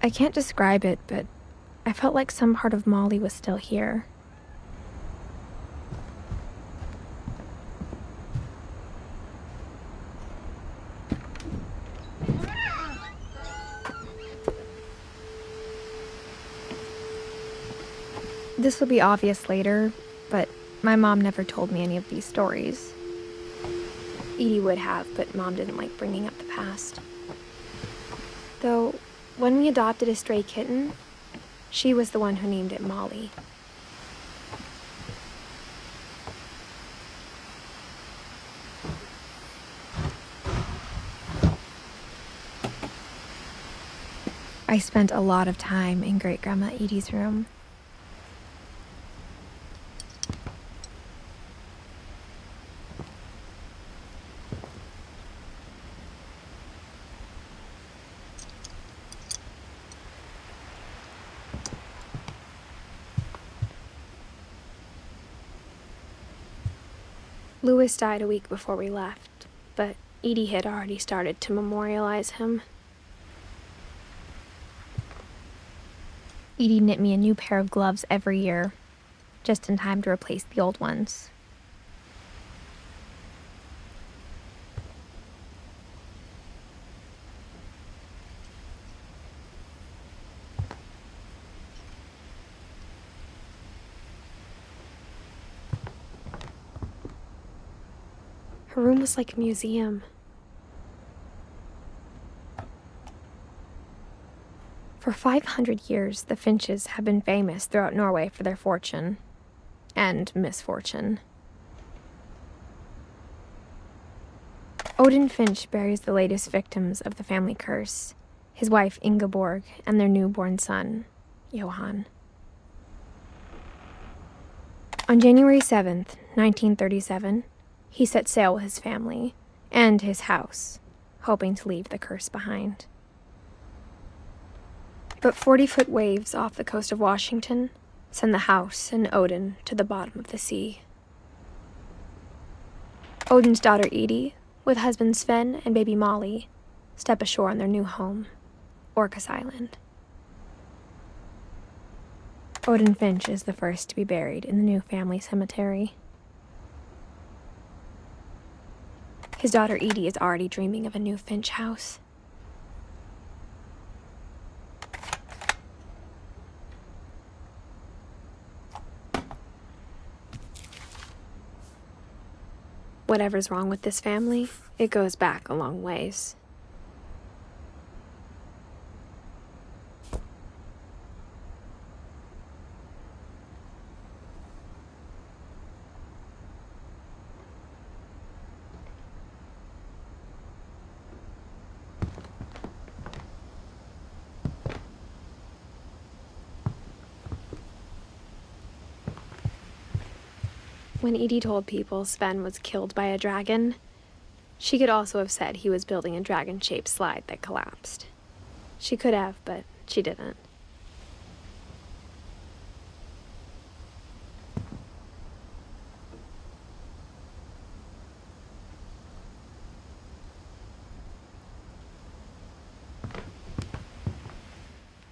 I can't describe it, but I felt like some part of Molly was still here. This will be obvious later, but my mom never told me any of these stories. Edie would have, but Mom didn't like bringing up the past. Though, when we adopted a stray kitten, she was the one who named it Molly. I spent a lot of time in Great-Grandma Edie's room. Louis died a week before we left, but Edie had already started to memorialize him. Edie knit me a new pair of gloves every year, just in time to replace the old ones. Her room was like a museum. For 500 years, the Finches have been famous throughout Norway for their fortune and misfortune. Odin Finch buries the latest victims of the family curse, his wife Ingeborg and their newborn son, Johan. On January 7th, 1937, he set sail with his family and his house, hoping to leave the curse behind. But 40-foot waves off the coast of Washington send the house and Odin to the bottom of the sea. Odin's daughter Edie, with husband Sven and baby Molly, step ashore on their new home, Orcas Island. Odin Finch is the first to be buried in the new family cemetery. His daughter Edie is already dreaming of a new Finch house. Whatever's wrong with this family, it goes back a long ways. When Edie told people Sven was killed by a dragon, she could also have said he was building a dragon-shaped slide that collapsed. She could have, but she didn't.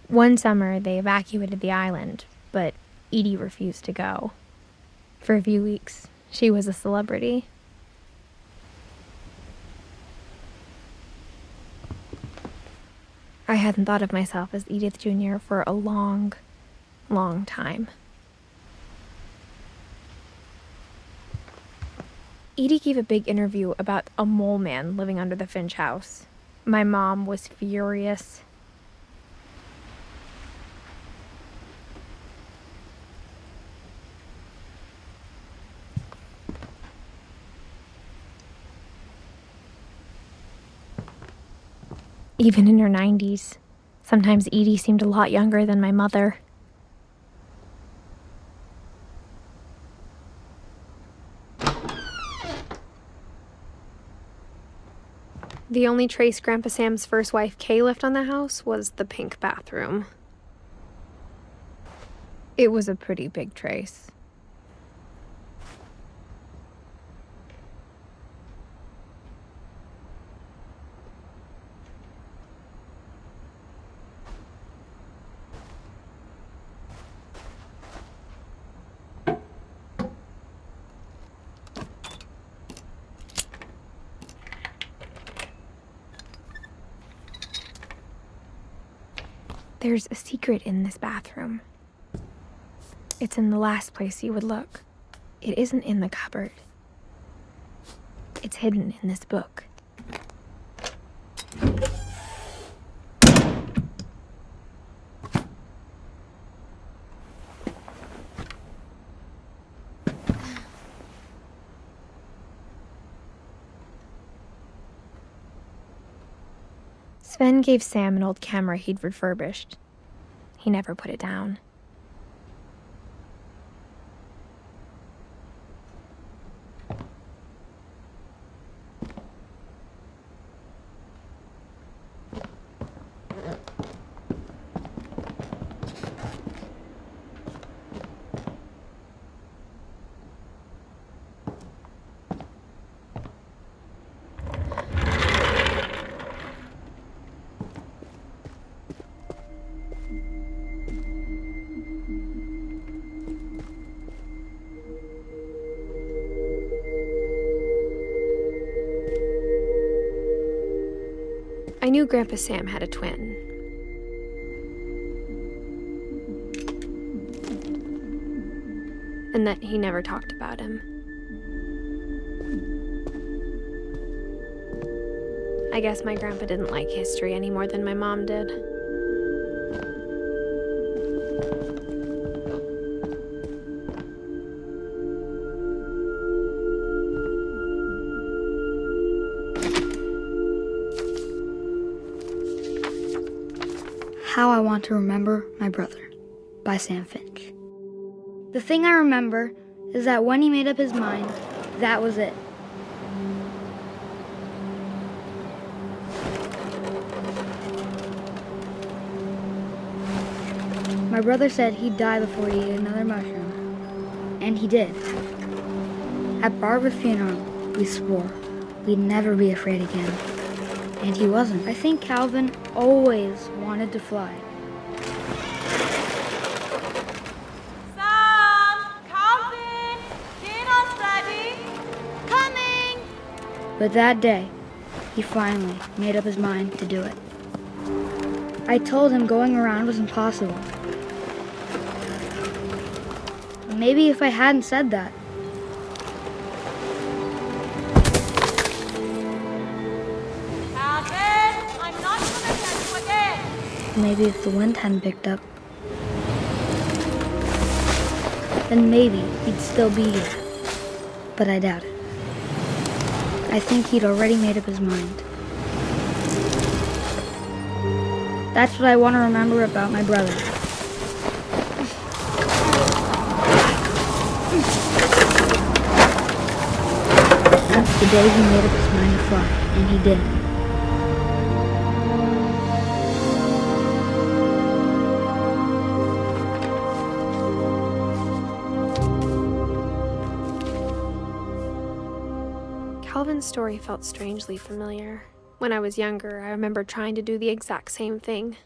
One summer, they evacuated the island, but Edie refused to go. For a few weeks, she was a celebrity. I hadn't thought of myself as Edith Jr. for a long, long time. Edie gave a big interview about a mole man living under the Finch house. My mom was furious. Even in her 90s, sometimes Edie seemed a lot younger than my mother. The only trace Grandpa Sam's first wife Kay left on the house was the pink bathroom. It was a pretty big trace. There's a secret in this bathroom. It's in the last place you would look. It isn't in the cupboard. It's hidden in this book. Sven gave Sam an old camera he'd refurbished. He never put it down. I knew Grandpa Sam had a twin. And that he never talked about him. I guess my grandpa didn't like history any more than my mom did. How I Want to Remember My Brother by Sam Finch. The thing I remember is that when he made up his mind, that was it. My brother said he'd die before he ate another mushroom. And he did. At Barbara's funeral, we swore we'd never be afraid again. And he wasn't. I think Calvin always wanted to fly. Sam! Calvin! Dinner's ready! Coming! But that day, he finally made up his mind to do it. I told him going around was impossible. Maybe if I hadn't said that, maybe if the wind hadn't picked up, then maybe he'd still be here. But I doubt it. I think he'd already made up his mind. That's what I want to remember about my brother. That's the day he made up his mind to fly, and he did. Calvin's story felt strangely familiar. When I was younger, I remember trying to do the exact same thing.